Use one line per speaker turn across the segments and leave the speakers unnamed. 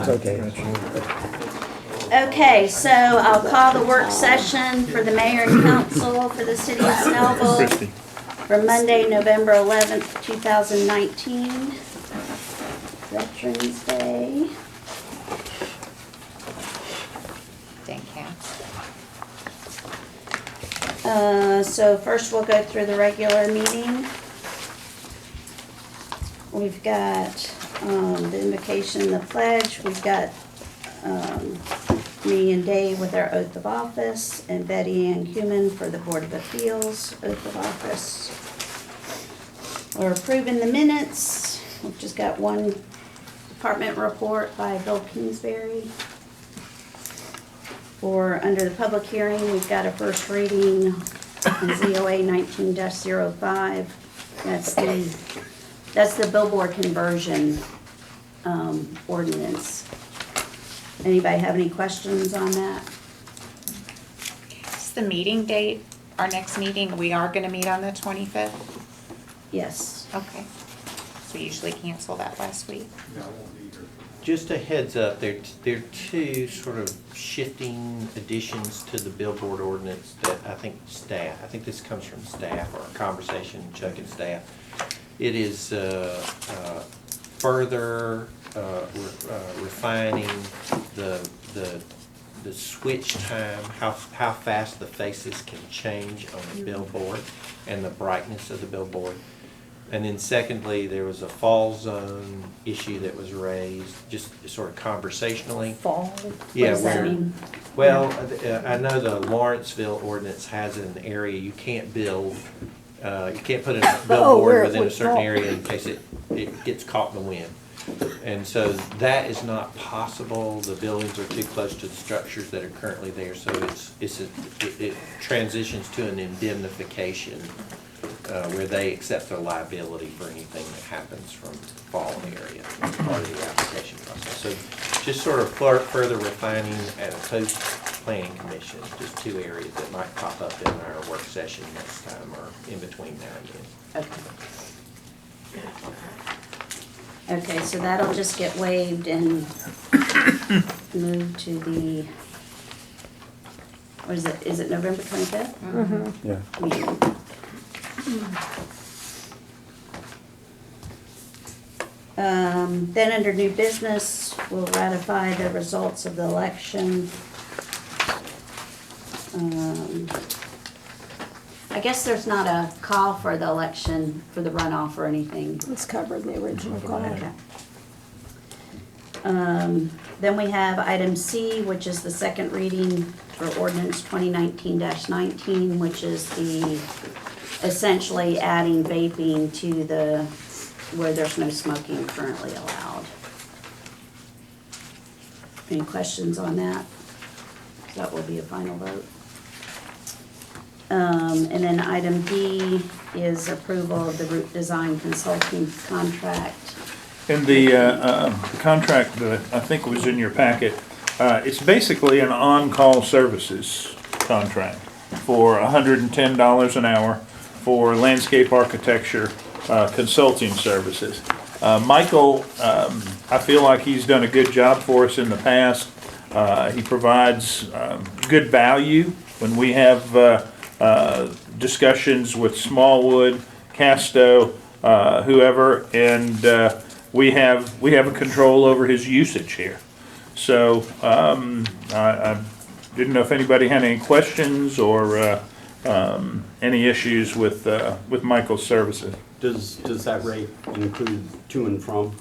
It's okay.
Okay, so I'll call the work session for the mayor and council for the city of Snellville for Monday, November 11th, 2019, Veterans Day.
Thank you.
So first we'll go through the regular meeting. We've got the invocation, the pledge. We've got me and Dave with our oath of office, and Betty Ann Cumin for the Board of Appeals oath of office. We're approving the minutes. We've just got one department report by Bill Kingsbury. Under the public hearing, we've got a first reading on ZOA 19-05. That's the Billboard conversion ordinance. Anybody have any questions on that?
Is the meeting date, our next meeting, we are gonna meet on the 25th?
Yes.
Okay. So we usually cancel that last week.
Just a heads up, there are two sort of shifting additions to the Billboard ordinance that I think this comes from staff or a conversation, Chuck and staff. It is further refining the switch time, how fast the faces can change on the billboard and the brightness of the billboard. And then secondly, there was a fall zone issue that was raised, just sort of conversationally.
Fall?
Yeah,
What does that mean?
Well, I know the Lawrenceville ordinance has an area you can't build, you can't put a billboard within a certain area in case it gets caught in the wind. And so that is not possible. The buildings are too close to the structures that are currently there, so it transitions to an indemnification where they accept their liability for anything that happens from the fall area as part of the application process. So just sort of further refining at a post-planning commission, just two areas that might pop up in our work session next time or in between now and then.
Okay. Okay, so that'll just get waived and moved to the, what is it November 25th?
Mm-hmm.
Yeah.
Meeting. Then under new business, we'll ratify the results of the election. I guess there's not a call for the election, for the runoff or anything.
It's covered in the original call.
Okay. Then we have item C, which is the second reading for ordinance 2019-19, which is essentially adding vaping to where there's no smoking currently allowed. Any questions on that? That will be a final vote. And then item D is approval of the route design consulting contract.
And the contract that I think was in your packet, it's basically an on-call services contract for $110 an hour for landscape architecture consulting services. Michael, I feel like he's done a good job for us in the past. He provides good value when we have discussions with Smallwood, Casto, whoever, and we have a control over his usage here. So I didn't know if anybody had any questions or any issues with Michael's services.
Does that rate include to and from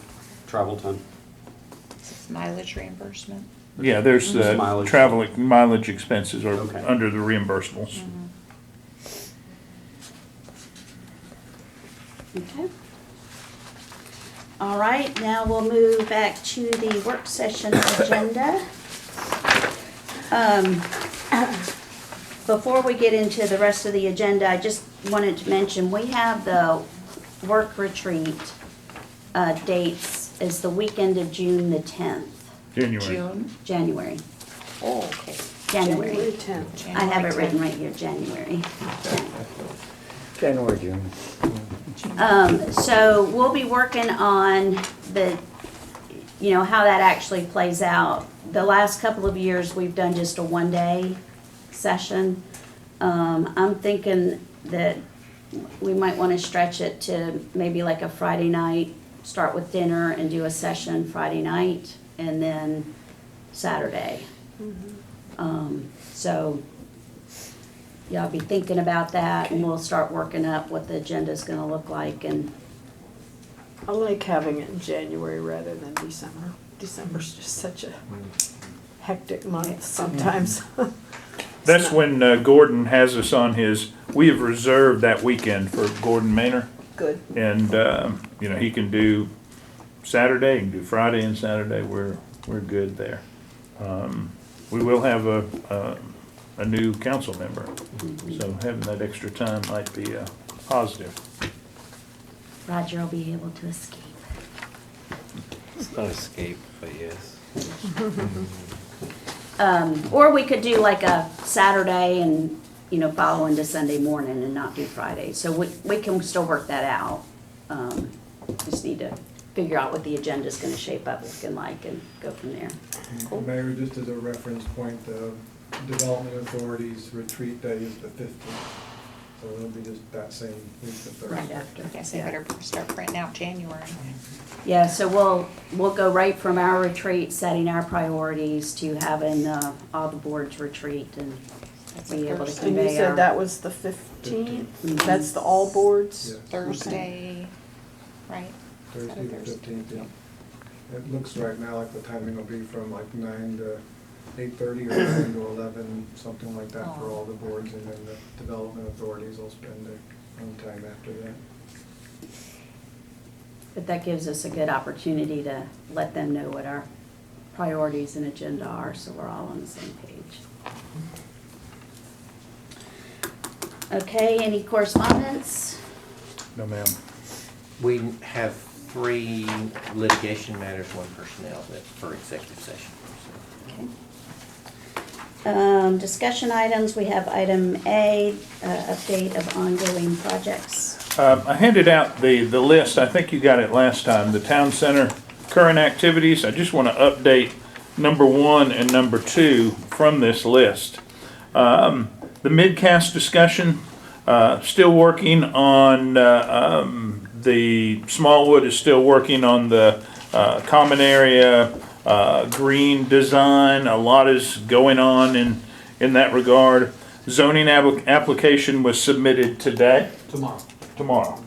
travel time?
This is mileage reimbursement.
Yeah, there's
Mileage.
travel mileage expenses are
Okay.
under the reimbursables.
Okay. All right, now we'll move back to the work session agenda. Before we get into the rest of the agenda, I just wanted to mention, we have the work retreat dates is the weekend of June the 10th. January.
Oh, okay.
January.
January 10th.
I have it written right here, January 10th.
January, June.
So we'll be working on how that actually plays out. The last couple of years, we've done just a one-day session. I'm thinking that we might want to stretch it to maybe like a Friday night, start with dinner and do a session Friday night, and then Saturday. So y'all be thinking about that, and we'll start working up what the agenda's gonna look like, and
I like having it in January rather than December. December's just such a hectic month sometimes.
That's when Gordon has us on his, we have reserved that weekend for Gordon Maynor.
Good.
And, he can do Saturday, he can do Friday and Saturday, we're good there. We will have a new council member, so having that extra time might be positive.
Roger will be able to escape.
It's not escape, but yes.
Or we could do like a Saturday and, follow into Sunday morning and not do Friday. So we can still work that out. Just need to figure out what the agenda's gonna shape up looking like and go from there.
Mayor, just as a reference point, the Development Authority's retreat day is the 15th. So it'll be just that same week, the Thursday.
Right after.
Guess I better start printing out January.
Yeah, so we'll go right from our retreat, setting our priorities, to having all the boards retreat and be able to
And you
convey
said
our.
that was the 15th?
Mhm.
That's the all boards?
Yes.
Thursday, right?
Thursday the
Thursday.
15th, yeah. It looks right now like the timing will be from like 9 to 8:30 or 9 to 11, something like that for all the boards, and then the Development Authorities will spend their own time after that.
But that gives us a good opportunity to let them know what our priorities and agenda are, so we're all on the same page. Okay, any correspondence?
No, ma'am.
We have 3 litigation matters, 1 personnel that for executive session.
Okay. Discussion items, we have item A, update of ongoing projects.
I handed out the list, I think you got it last time, the town center current activities. I just want to update number 1 and number 2 from this list. The midcast discussion, still working on, the Smallwood is still working on the common area green design. A lot is going on in that regard. Zoning application was submitted today. Tomorrow.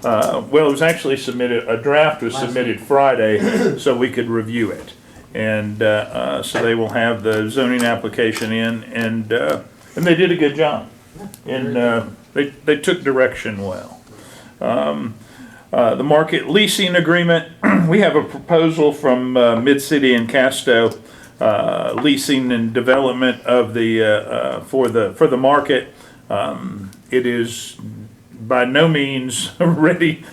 Well, it was actually submitted, a draft was submitted Friday so we could review it. And so they will have the zoning application in, and they did a good job. And they took direction well. The market leasing agreement, we have a proposal from Mid-City and Casto, leasing and development of the, for the market. It is by no means ready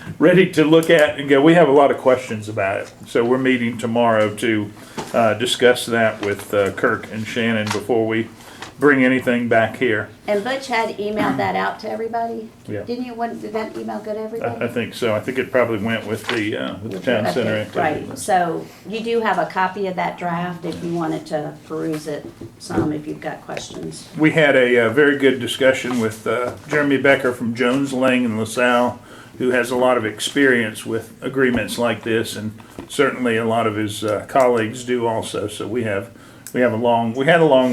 to look at and go. We have a lot of questions about it. So we're meeting tomorrow to discuss that with Kirk and Shannon before we bring anything back here.
And Butch had emailed that out to everybody?
Yeah.
Didn't you, did that email go to everybody?
I think so. I think it probably went with the town center
Okay,
activity
right,
list.
so you do have a copy of that draft if you wanted to peruse it some, if you've got questions.
We had a very good discussion with Jeremy Becker from Jones Lang and LaSalle, who has a lot of experience with agreements like this, and certainly a lot of his colleagues do also. So we had a long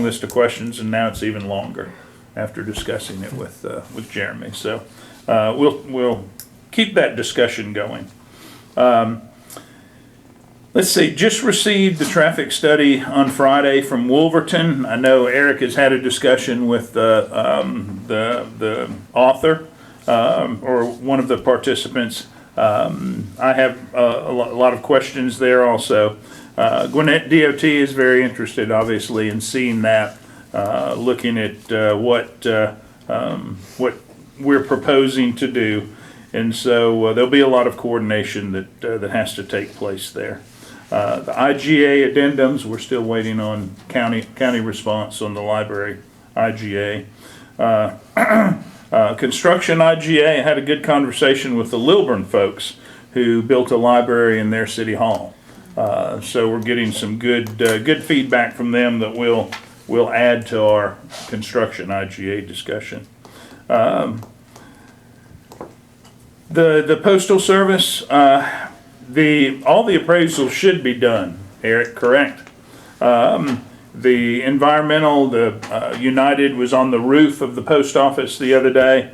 list of questions, and now it's even longer after discussing it with Jeremy. So we'll keep that discussion going. Let's see, just received the traffic study on Friday from Wolverton. I know Eric has had a discussion with the author or one of the participants. I have a lot of questions there also. Gwinnett DOT is very interested, obviously, in seeing that, looking at what we're proposing to do. And so there'll be a lot of coordination that has to take place there. The IGA addendums, we're still waiting on county response on the library IGA. Construction IGA, I had a good conversation with the Lilburn folks who built a library in their city hall. So we're getting some good feedback from them that will add to our construction IGA discussion. The Postal Service, all the appraisals should be done, Eric, correct? The environmental, United was on the roof of the post office the other day,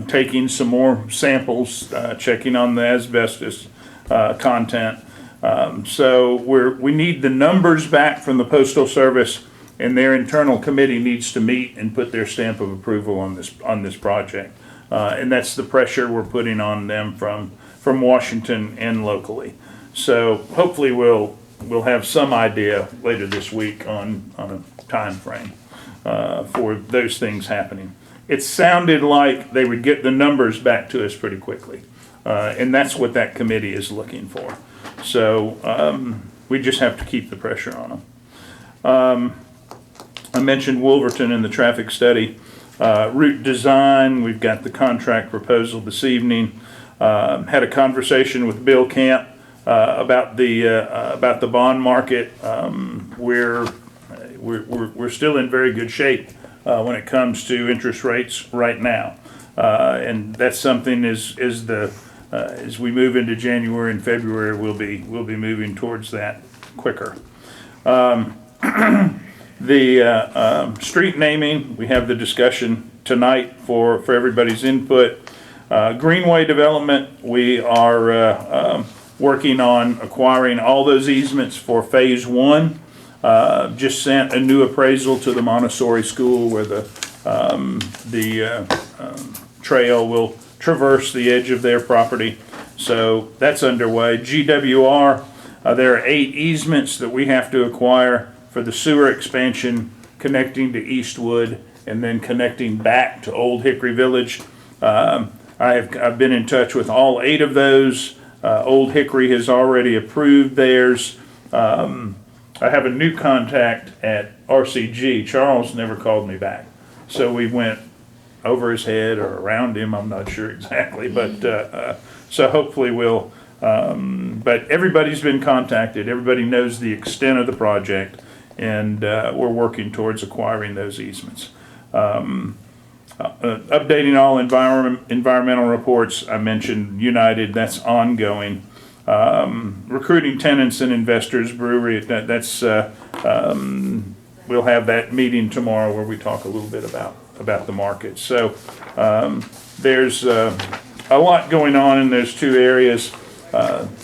taking some more samples, checking on the asbestos content. So we need the numbers back from the Postal Service, and their internal committee needs to meet and put their stamp of approval on this project. And that's the pressure we're putting on them from Washington and locally. So hopefully we'll have some idea later this week on a time frame for those things happening. It sounded like they would get the numbers back to us pretty quickly, and that's what that committee is looking for. So we just have to keep the pressure on them. I mentioned Wolverton in the traffic study. Route design, we've got the contract proposal this evening. Had a conversation with Bill Camp about the bond market. We're still in very good shape when it comes to interest rates right now, and that's something as we move into January and February, we'll be moving towards that quicker. The street naming, we have the discussion tonight for everybody's input. Greenway development, we are working on acquiring all those easements for phase 1. Just sent a new appraisal to the Montessori school where the trail will traverse the edge of their property. So that's underway. GWR, there are 8 easements that we have to acquire for the sewer expansion connecting to Eastwood and then connecting back to Old Hickory Village. I've been in touch with all 8 of those. Old Hickory has already approved theirs. I have a new contact at RCG. Charles never called me back. So we went over his head or around him, I'm not sure exactly, but so hopefully we'll, but everybody's been contacted. Everybody knows the extent of the project, and we're working towards acquiring those easements. Updating all environmental reports. I mentioned United, that's ongoing. Recruiting tenants and investors, brewery, that's we'll have that meeting tomorrow where we talk a little bit about the market. So there's a lot going on in those 2 areas.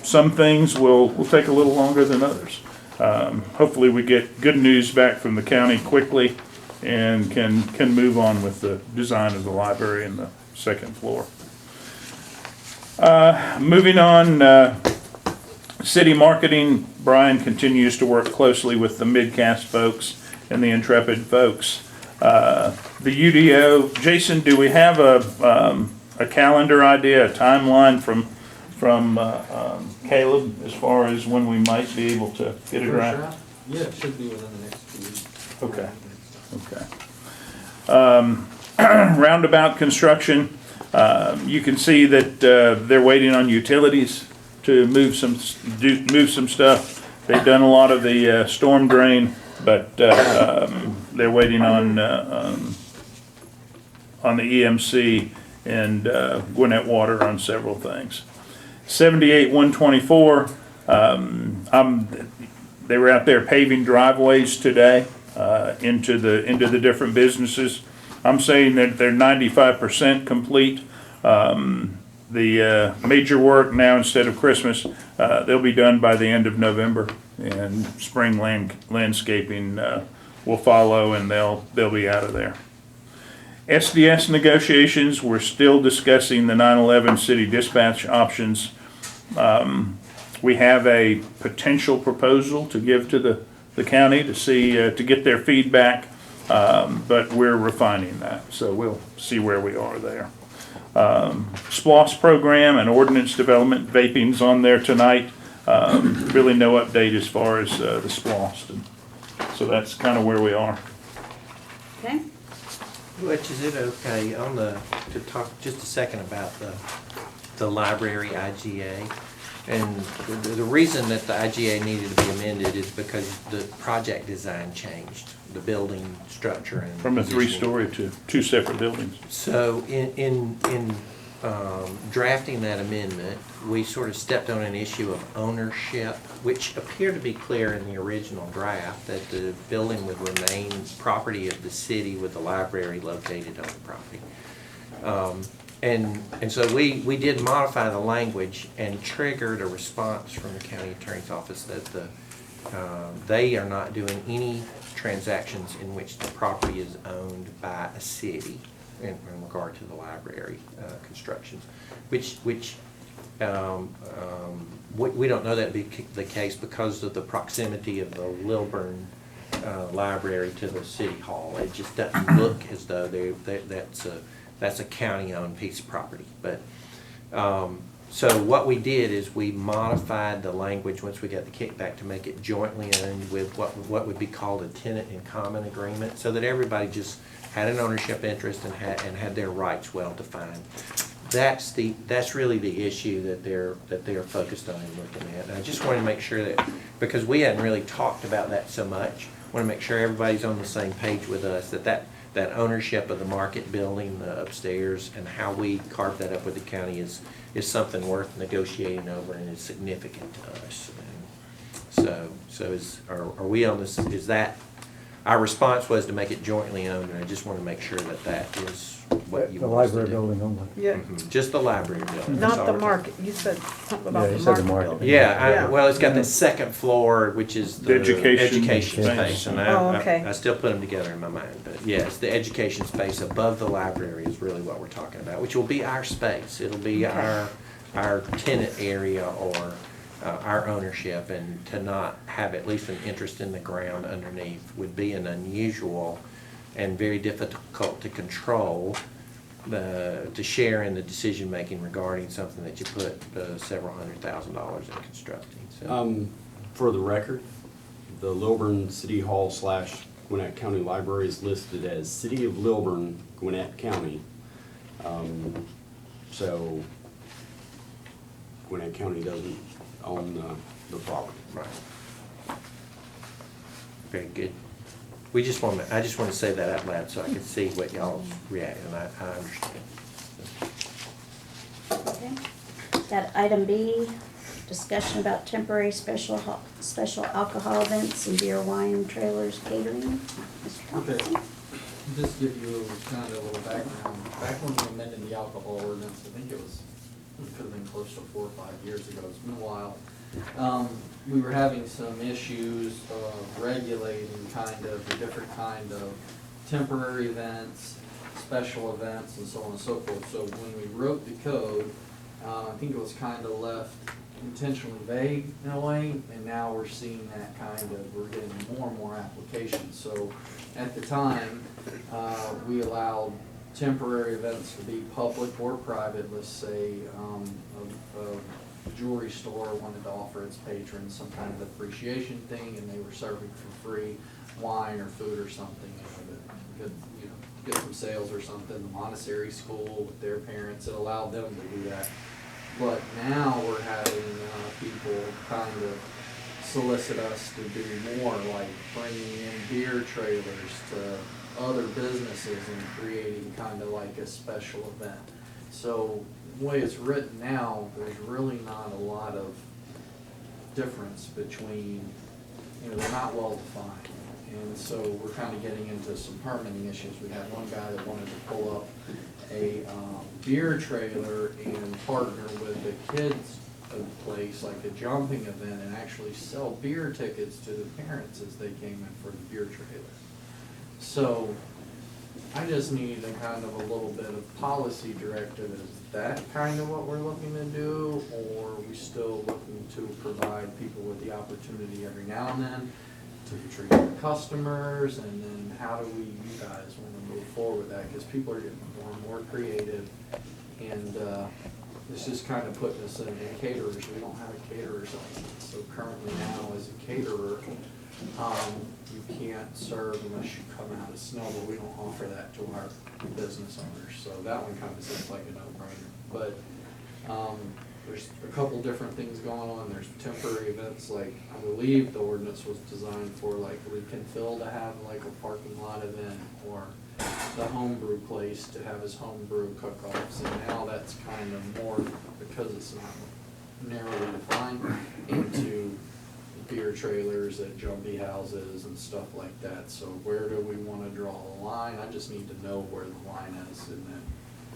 Some things will take a little longer than others. Hopefully we get good news back from the county quickly and can move on with the design of the library and the 2nd floor. Moving on, city marketing, Brian continues to work closely with the Midcast folks and the Intrepid folks. The UDO, Jason, do we have a calendar idea, a timeline from Caleb as far as when we might be able to get it right?
Yeah, it should be within the next 2 weeks.
Okay. Roundabout construction, you can see that they're waiting on utilities to move some stuff. They've done a lot of the storm drain, but they're waiting on the EMC and Gwinnett Water on several things. 78-124, they were out there paving driveways today into the different businesses. I'm saying that they're 95% complete. The major work now, instead of Christmas, they'll be done by the end of November, and spring landscaping will follow, and they'll be out of there. SDS negotiations, we're still discussing the 9/11 city dispatch options. We have a potential proposal to give to the county to see, to get their feedback, but we're refining that, so we'll see where we are there. SPLOS program and ordinance development, vaping's on there tonight. Really no update as far as the SPLOS. So that's kind of where we are.
Okay,
Which is it okay to talk just a second about the library IGA? And the reason that the IGA needed to be amended is because the project design changed, the building structure and.
From a
positioning.
3-story to 2 separate buildings.
So in drafting that amendment, we sort of stepped on an issue of ownership, which appeared to be clear in the original draft, that the building would remain property of the city with the library located on the property. And so we did modify the language and triggered a response from the county attorney's office that they are not doing any transactions in which the property is owned by a city in regard to the library constructions, which we don't know that be the case because of the proximity of the Lilburn library to the city hall. It just doesn't look as though that's a county-owned piece of property. But so what we did is we modified the language once we got the kickback to make it jointly owned with what would be called a tenant in common agreement, so that everybody just had an ownership interest and had their rights well defined. That's really the issue that they're focused on and looking at. And I just want to make sure that, because we hadn't really talked about that so much, want to make sure everybody's on the same page with us, that ownership of the market building, the upstairs, and how we carve that up with the county is something worth negotiating over and is significant to us. And so are we on this, is that, our response was to make it jointly owned, and I just want to make sure that is what you
The
want us to
library
do.
building only.
Yeah,
Mhm. Just the library building.
not the
Sorry.
market, you said something
Yeah,
about
you
the
said the
market
market.
building.
Yeah,
Yeah.
well, it's got the second floor, which is the
Education
education
space.
space, and
Oh, okay.
I still put them together in my mind, but yes, the education space above the library is really what we're talking about, which will be our space. It'll be
Okay.
our tenant area or our ownership, and to not have at least an interest in the ground underneath would be an unusual and very difficult to control, to share in the decision-making regarding something that you put several $100,000 in constructing, so.
For the record, the Lilburn City Hall / Gwinnett County Library is listed as City of Lilburn, Gwinnett County. So Gwinnett County doesn't own the property.
Right. Very good. I just want to say that out loud so I can see what y'all's reaction, and I understand.
Okay. Got item B, discussion about temporary special alcohol events and beer, wine, trailers, catering. Mr.
Okay.
Thompson?
Just give you kind of a little background. Back when we amended the alcohol ordinance, I think it could have been close to 4 or 5 years ago. It's been a while. We were having some issues of regulating kind of the different kind of temporary events, special events, and so on and so forth. So when we wrote the code, I think it was kind of left intentionally vague in a way, and now we're seeing that we're getting more and more applications. So at the time, we allowed temporary events to be public or private. Let's say a jewelry store wanted to offer its patrons some kind of appreciation thing, and they were serving for free wine or food or something, get some sales or something. The Montessori school with their parents, it allowed them to do that. But now we're having people kind of solicit us to do more, like bringing in beer trailers to other businesses and creating kind of like a special event. So the way it's written now, there's really not a lot of difference between, they're not well defined. And so we're kind of getting into some permitting issues. We had one guy that wanted to pull up a beer trailer and partner with the kids of the place, like a jumping event, and actually sell beer tickets to the parents as they came in for the beer trailer. So I just need a kind of a little bit of policy directive. Is that kind of what we're looking to do, or are we still looking to provide people with the opportunity every now and then to treat their customers, and then how do you guys want to move forward with that? Because people are getting more and more creative, and it's just kind of putting us in caterers. We don't have a caterer's license, so currently now as a caterer, you can't serve unless you come out of Snellville. We don't offer that to our business owners, so that one kind of seems like a no-brainer. But there's a couple different things going on. There's temporary events, like, I believe the ordinance was designed for like Lincolnville to have like a parking lot event, or the homebrew place to have his homebrew cook-offs, and now that's kind of more, because it's not narrowly defined, into beer trailers at jumpy houses and stuff like that. So where do we wanna draw the line? I just need to know where the line is, and then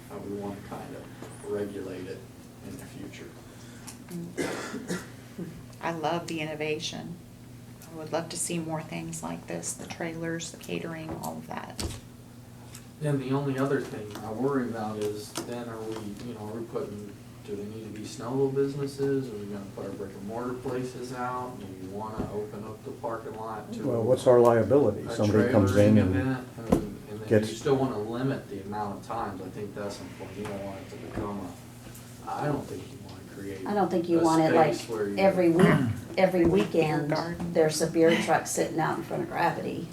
how we wanna kind of regulate it in the future.
I love the innovation. I would love to see more things like this, the trailers, the catering, all of that.
Then the only other thing I worry about is, then are we, are we putting, do they need to be Snellville businesses? Are we gonna put our brick and mortar places out? Do you wanna open up the parking lot to?
Well, what's our liability?
a
Somebody comes in
trailering
and
event? And then
gets-
you still wanna limit the amount of times. I think that's important. You don't want it to become I don't think you wanna create.
I don't think you
a
want it like
space where you-
every week, every weekend,
garden.
there's a beer truck sitting out in front of Gravity.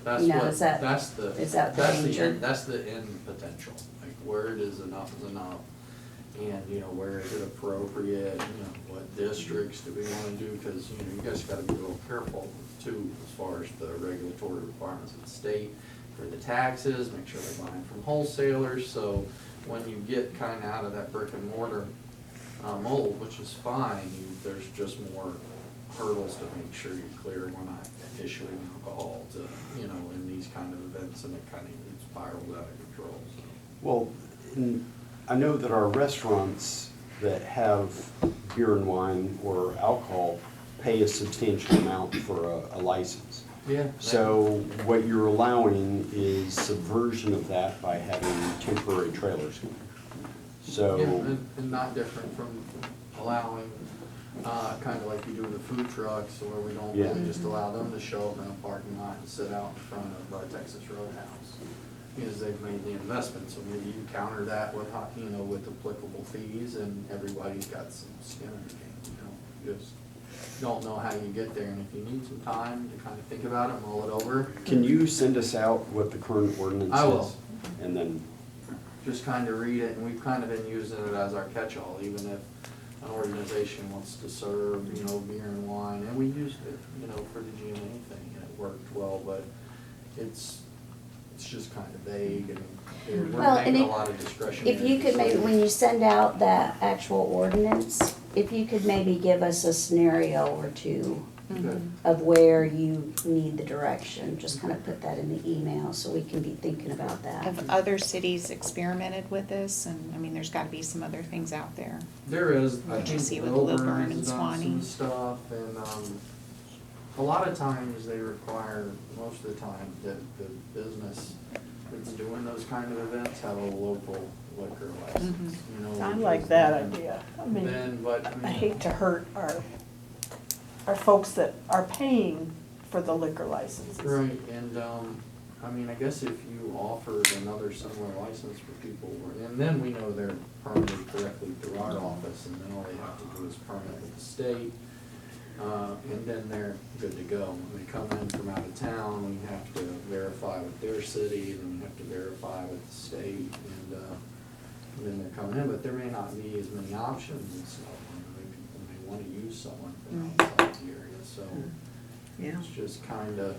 That's
You know,
what,
is that-
that's the,
is that the
that's the
danger?
end, that's the end potential, like where it is enough, and, where is it appropriate, what districts do we wanna do, cause, you guys gotta be real careful too, as far as the regulatory requirements of the state for the taxes, make sure they're buying from wholesalers, so when you get kinda out of that brick and mortar, mold, which is fine, there's just more hurdles to make sure you're clear when I issuing alcohol to, in these kind of events, and it kind of spirals out of control, so.
Well, I know that our restaurants that have beer and wine or alcohol pay a substantial amount for a license.
Yeah.
So what you're allowing is subversion of that by having temporary trailers. So.
Yeah, and not different from allowing, kind of like you do with the food trucks, where we don't
Yeah.
really just allow them to show up in a parking lot and sit out in front of our Texas Roadhouse. Because they've made the investment, so maybe you counter that with, with applicable fees, and everybody's got some skin in the game, just don't know how you get there, and if you need some time to kind of think about it, mull it over.
Can you send us out what the current ordinance is?
I will.
And then,
Just kind of read it, and we've kind of been using it as our catch-all, even if an organization wants to serve, beer and wine, and we used it, for the GMA thing, and it worked well, but it's just kind of vague, and
Well,
we're
and
making a
if-
lot of discretionary.
If you could maybe,
decisions.
when you send out that actual ordinance, if you could maybe give us a scenario or two
Okay.
of where you need the direction, just kind of put that in the email so we can be thinking about that.
Have other cities experimented with this? And, there's gotta be some other things out there.
There is, I
Did you
think
see with
Lilburn
Lilburn and
has done
Swanee?
some stuff, and, a lot of times they require, most of the time, that the business that's doing those kind of events have a local liquor license,
I
because
like that
then-
idea. I mean,
Then, but,
I hate to hurt our folks that are paying for the liquor licenses.
Right, and, I guess if you offered another similar license for people, and then we know they're permitted correctly through our office, and then all they have to do is permit with the state, and then they're good to go. When they come in from out of town, we have to verify with their city, and then we have to verify with the state, and then they're coming in, but there may not be as many options and stuff. Maybe people may wanna use someone from outside the area, so.
Yeah.
It's just kinda,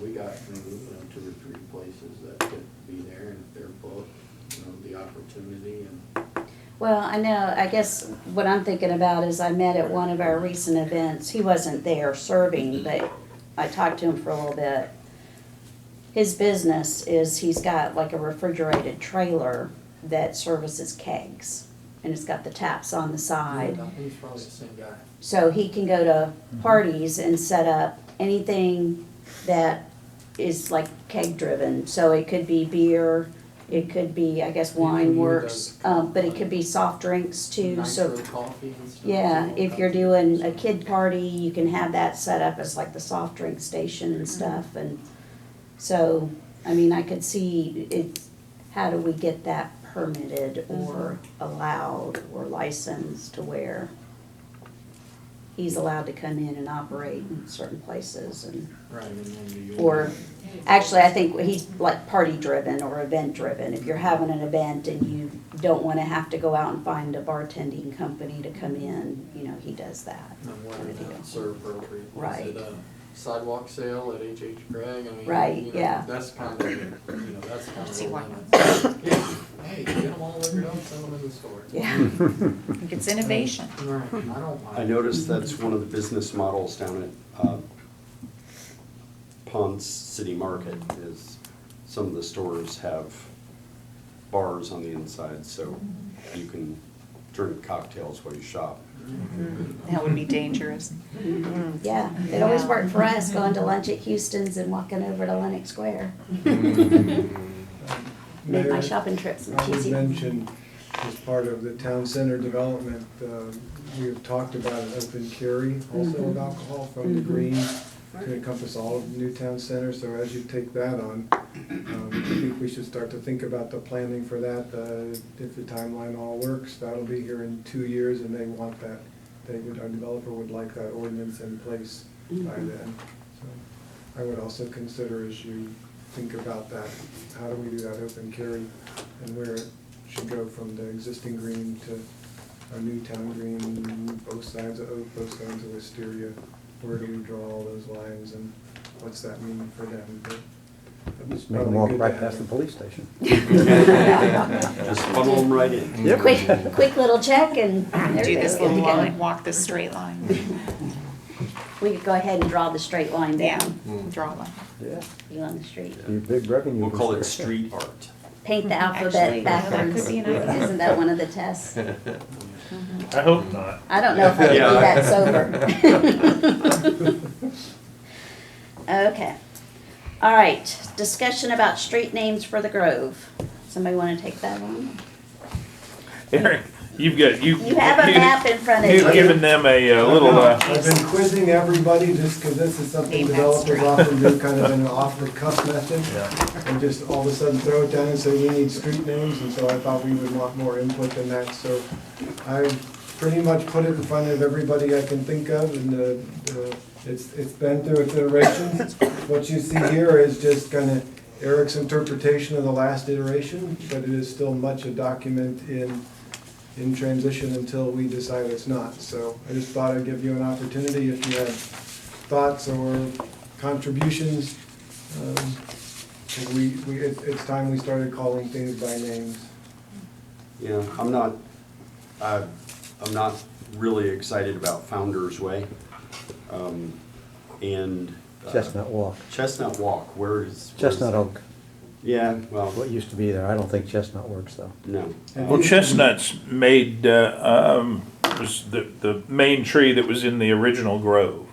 we got maybe, 2 or 3 places that could be there, and if they're booked, the opportunity and.
Well, I guess what I'm thinking about is I met at one of our recent events. He wasn't there serving, but I talked to him for a little bit. His business is he's got like a refrigerated trailer that services kegs, and it's got the taps on the side.
I think it's probably the same guy.
So he can go to parties and set up anything that is like keg driven. So it could be beer, it could be, I guess, wine works, but it could be soft drinks too, so.
Nitro coffee and stuff.
Yeah, if you're doing a kid party, you can have that set up as like the soft drink station and stuff, and so, I could see it, how do we get that permitted or allowed or licensed to where? he's allowed to come in and operate in certain places and,
Right, and then do you
or,
want-
actually, I think he's like party driven or event driven. If you're having an event and you don't wanna have to go out and find a bartending company to come in, you know, he does that.
And where
kind of
that
deal.
would serve appropriate.
Right.
Is it a sidewalk sale at H.H. Gregg? I mean,
Right,
you know,
yeah.
That's kind of, that's kind of.
See
the
why
limit. Yeah, hey, get them all liquored up, sell them in the store.
Yeah.
I think it's innovation.
Right, I don't mind.
I noticed that's one of the business models down at Ponce City Market is some of the stores have bars on the inside, so you can drink cocktails while you shop.
That would be dangerous.
Yeah, it always worked for us, going to lunch at Houston's and walking over to Lenox Square. Made my
Mayor,
shopping trips
I would
easy.
mention, as part of the town center development, we have talked about an open carry also of alcohol from the green to encompass all of the new town center. So as you take that on, I think we should start to think about the planning for that. If the timeline all works, that'll be here in 2 years, and they want that, our developer would like that ordinance in place by then. So I would also consider, as you think about that, how do we do that open carry and where it should go from the existing green to our new town green, both sides of Oak, both sides of Wisteria. Where do we draw all those lines and what's that mean for them? But it's
Make them
probably
walk
good
right
to
past
have
the police station.
Just funnel them right in.
Yep.
Quick little check and there
Do
you
this
go.
little line, walk this straight line.
We could go ahead and draw the straight line
Yeah,
down,
draw a line.
Yeah,
put it on the street.
your big revenue.
We'll call it
booster.
street art.
Paint the
Actually,
alphabet
that
backwards.
could be an idea.
Isn't that one of the tests?
I hope not.
I don't know if I could do
Yeah.
that sober. Okay. All right, discussion about street names for the Grove. Somebody want to take that one?
Eric, you've got, you.
You have a map in front of
You've
you.
given them a little,
I've been quizzing everybody just because this is something
Amen.
developers often do, kind of in an off-the-cuff method. And just all of a sudden throw it down and say, we need street names, and so I thought we would want more input than that. So I pretty much put it in front of everybody I can think of, and it's been through its iterations. What you see here is just kind of Eric's interpretation of the last iteration, but it is still much a document in transition until we decide it's not. So I just thought I'd give you an opportunity if you have thoughts or contributions. 'Cause it's time we started calling things by names.
Yeah, I'm not really excited about Founder's Way. And.
Chestnut Walk,
Chestnut Walk, where is?
Chestnut Oak,
Yeah, well,
what used to be there. I don't think Chestnut works though.
no.
well, chestnuts made, was the main tree that was in the original grove.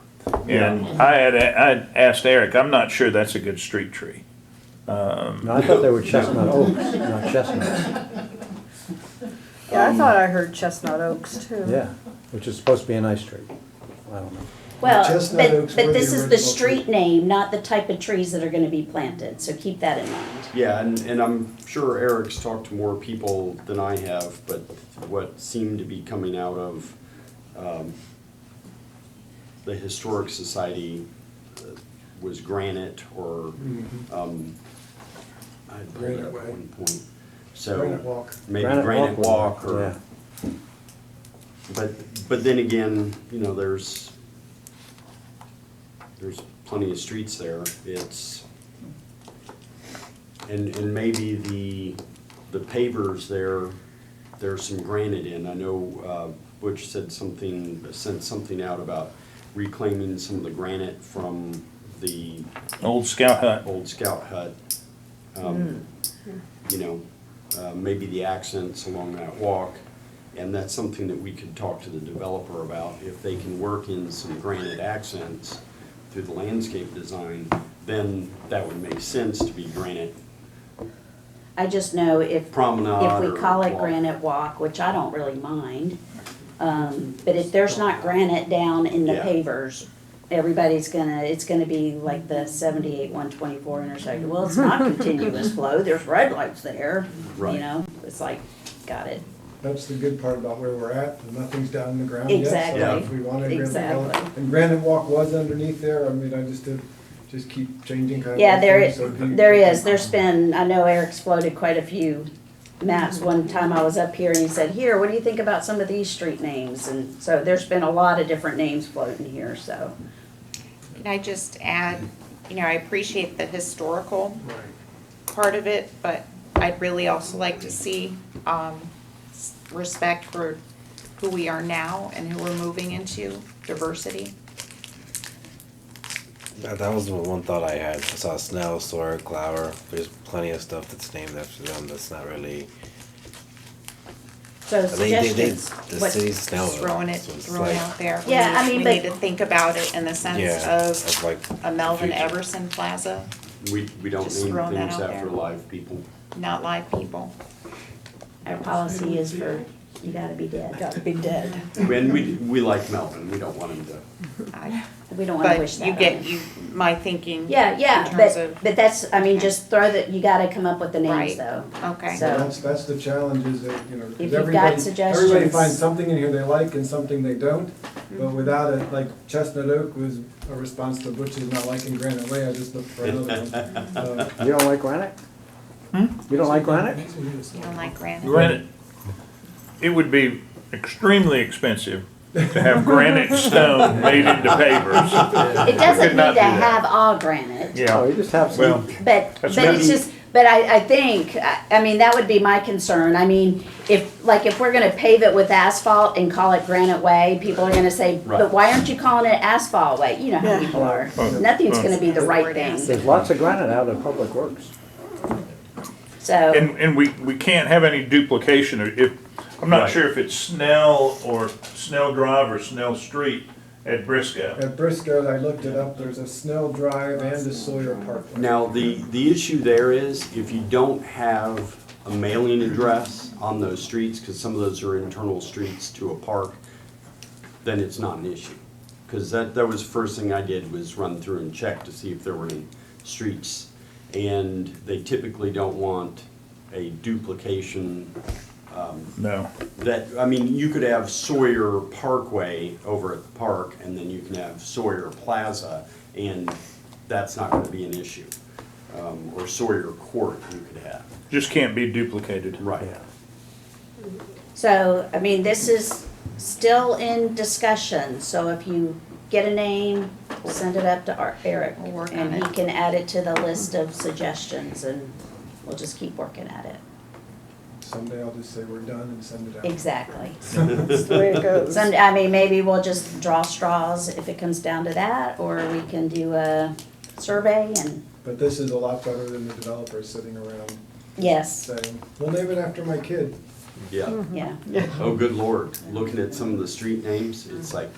And I asked Eric, I'm not sure that's a good street tree.
No, I thought they were chestnut oaks, not chestnuts.
Yeah, I thought I heard chestnut oaks too.
Yeah, which is supposed to be a nice tree. I don't know.
Well,
Chestnut oaks were
but
the
this is the
original
street
tree.
name, not the type of trees that are gonna be planted, so keep that in mind.
Yeah, and I'm sure Eric's talked to more people than I have, but what seemed to be coming out of the Historic Society was granite or, I had pulled it up
Granite Way.
at one point.
Granite
So
Walk.
maybe
Granite
Granite
would
Walk
work,
or,
yeah.
but then again, you know, there's plenty of streets there. It's, and maybe the pavers there, there's some granite in. I know Butch said something, sent something out about reclaiming some of the granite from the
Old Scout Hut.
old scout hut. You know, maybe the accents along that walk. And that's something that we could talk to the developer about. If they can work in some granite accents through the landscape design, then that would make sense to be granite
I just know if
promenade
we
or
call it
walk.
Granite Walk, which I don't really mind, but if there's not granite down in the
Yeah.
pavers, it's gonna be like the 78-124 intersection. Well, it's not continuous flow, there's red lights there, you
Right.
know? It's like, got it.
that's the good part about where we're at, nothing's down in the ground yet.
Exactly.
So if we want to
Exactly.
and Granite Walk was underneath there, I mean, I just did, just keep changing kind of.
Yeah, there
things,
is,
so it'd be-
there is, there's been, I know Eric's floated quite a few maps. One time I was up here and he said, here, what do you think about some of these street names? And so there's been a lot of different names floating here, so.
Can I just add, I appreciate the historical
Right.
part of it, but I'd really also like to see, respect for who we are now and who we're moving into, diversity.
That was the one thought I had. I saw Snell, Sawyer, Glower. There's plenty of stuff that's named after them that's not really.
So
They
suggestions.
the
What-
city's Snellville.
Throwing it,
so it's
throwing
like-
out there.
Yeah, I mean,
We
but-
need to think about it in the sense
Yeah,
of
of like
a Melvin
future.
Everson Plaza,
We don't
Just
name
throwing that
things
out
after
there.
live people.
not live people.
Our policy is for, you gotta be dead.
Gotta be dead.
And we like Melvin, we don't want him to.
We don't wanna wish
But
that
you
on
get,
them.
my thinking.
Yeah,
in terms
but,
of-
but that's, I mean, just throw that, you gotta come up with the names
Right.
though.
Okay.
So-
That's the challenge is that, 'cause
If you've got
everybody
suggestions-
finds something in here they like and something they don't. But without it, like Chestnut Oak was a response to Butch's not liking Granite Way, I just looked for another one.
You don't like granite? You don't like granite?
You don't like granite?
Granite, it would be extremely expensive to have granite stone made into pavers.
It doesn't
Could not
need to
do that.
have all granite.
Oh,
Yeah,
you just have
well,
some,
But
That's
it's
maybe-
just, but I think, I mean, that would be my concern. I mean, if we're gonna pave it with asphalt and call it Granite Way, people are gonna say, but
Right.
why aren't you calling it Asphalt Way? You know how
Yeah.
people are.
Oh.
Nothing's gonna be the right
Word
thing,
is.
there's lots of granite out of Public Works.
so.
and we can't have any duplication of, if, I'm not
Right.
sure if it's Snell or Snell Drive or Snell Street at Briscoe.
At Briscoe, I looked it up, there's a Snell Drive and a Sawyer Parkway.
Now, the issue there is if you don't have a mailing address on those streets, because some of those are internal streets to a park, then it's not an issue. Because that was the first thing I did was run through and check to see if there were any streets. And they typically don't want a duplication.
No.
That, I mean, you could have Sawyer Parkway over at the park, and then you can have Sawyer Plaza, and that's not gonna be an issue. Or Sawyer Court you could have.
Just can't be duplicated.
Right.
So, I mean, this is still in discussion, so if you get a name, send it up to Eric.
We'll work on
And he
it.
can add it to the list of suggestions and we'll just keep working at it.
Someday I'll just say we're done and send it out.
Exactly.
That's the way it goes.
Some, I mean, maybe we'll just draw straws if it comes down to that, or we can do a survey and,
But this is a lot better than the developers sitting around
yes,
saying, we'll name it after my kid.
Yeah.
yeah.
Oh, good Lord. Looking at some of the street names, it's like,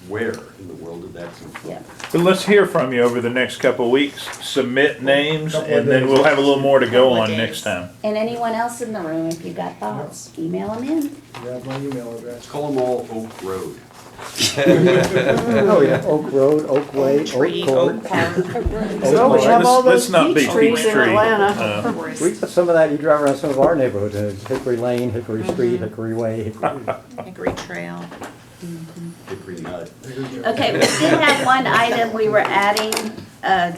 where in the world did that come from?
Yeah.
But let's hear from you over the next couple of weeks. Submit names,
Couple of
and then
days.
we'll have a little more to go
Couple of
on
days.
next time.
And anyone else in the room, if you've got thoughts, email them in.
You have my email address.
Call them all Oak Road.
Oh, yeah, Oak Road, Oak Way,
Tree,
Oak Court.
oak park.
So we have all
Let's
those
not be
peach trees in
Peachtree.
Atlanta.
We got some of that, you drive around some of our neighborhoods, Hickory Lane, Hickory Street, Hickory Way, Hickory.
Hickory Trail.
Hickory Nut.
Okay, we did have one item we were adding,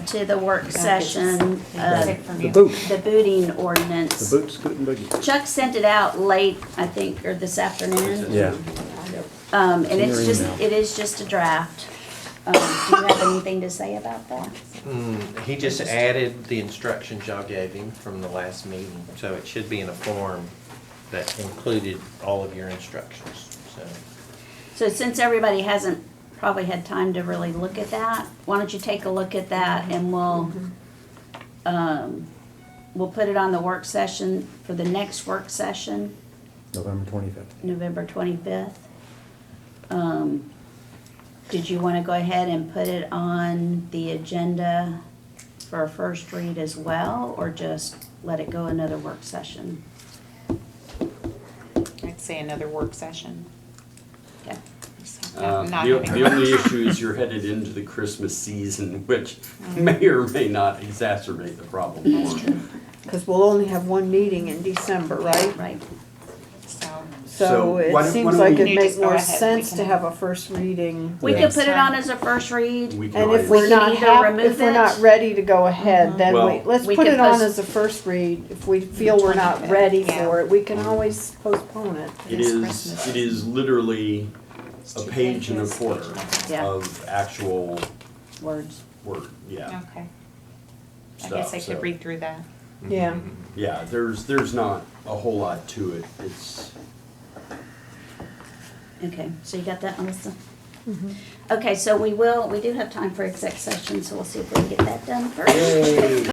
to the work session,
Sick from
The
you.
boot,
the booting
the
ordinance.
boot, scoot and boogie.
Chuck sent it out late, I think, or this afternoon.
Yeah.
And
in
it's
your
just,
email.
it is just a draft. Do you have anything to say about that?
He just added the instructions y'all gave him from the last meeting, so it should be in a form that included all of your instructions, so.
So since everybody hasn't probably had time to really look at that, why don't you take a look at that and we'll put it on the work session for the next work session,
November 25th.
November 25th. Did you want to go ahead and put it on the agenda for a first read as well, or just let it go another work session?
I'd say another work session.
Okay.
Not
The
having-
only issue is you're headed into the Christmas season, which may or may not exacerbate the problem.
That's true.
Because we'll only have one meeting in December, right?
Right.
So
So why
it
don't-
seems
why don't
like
we-
it'd
You
make
just go
more
ahead, we
sense
can-
to have a first reading.
We
Yeah.
could put it on as a first read.
We can
And if
always-
we're
We
not
can either
hap,
remove
if we're
it.
not ready to go ahead, then
Well-
let's
We
put
could
it on
post-
as a first read. If we feel we're not
25th,
ready
yeah.
for it, we can always postpone it.
It
It's
is,
Christmas.
it is literally
It's
a
2
page and a
pages.
quarter
Yeah.
of actual
Words.
word, yeah.
Okay. I
Stuff,
guess I
so-
could read through that.
Yeah.
Yeah, there's not a whole lot to it. It's,
Okay, so you got that, Melissa? Okay, so we do have time for exec session, so we'll see if we can get that done first.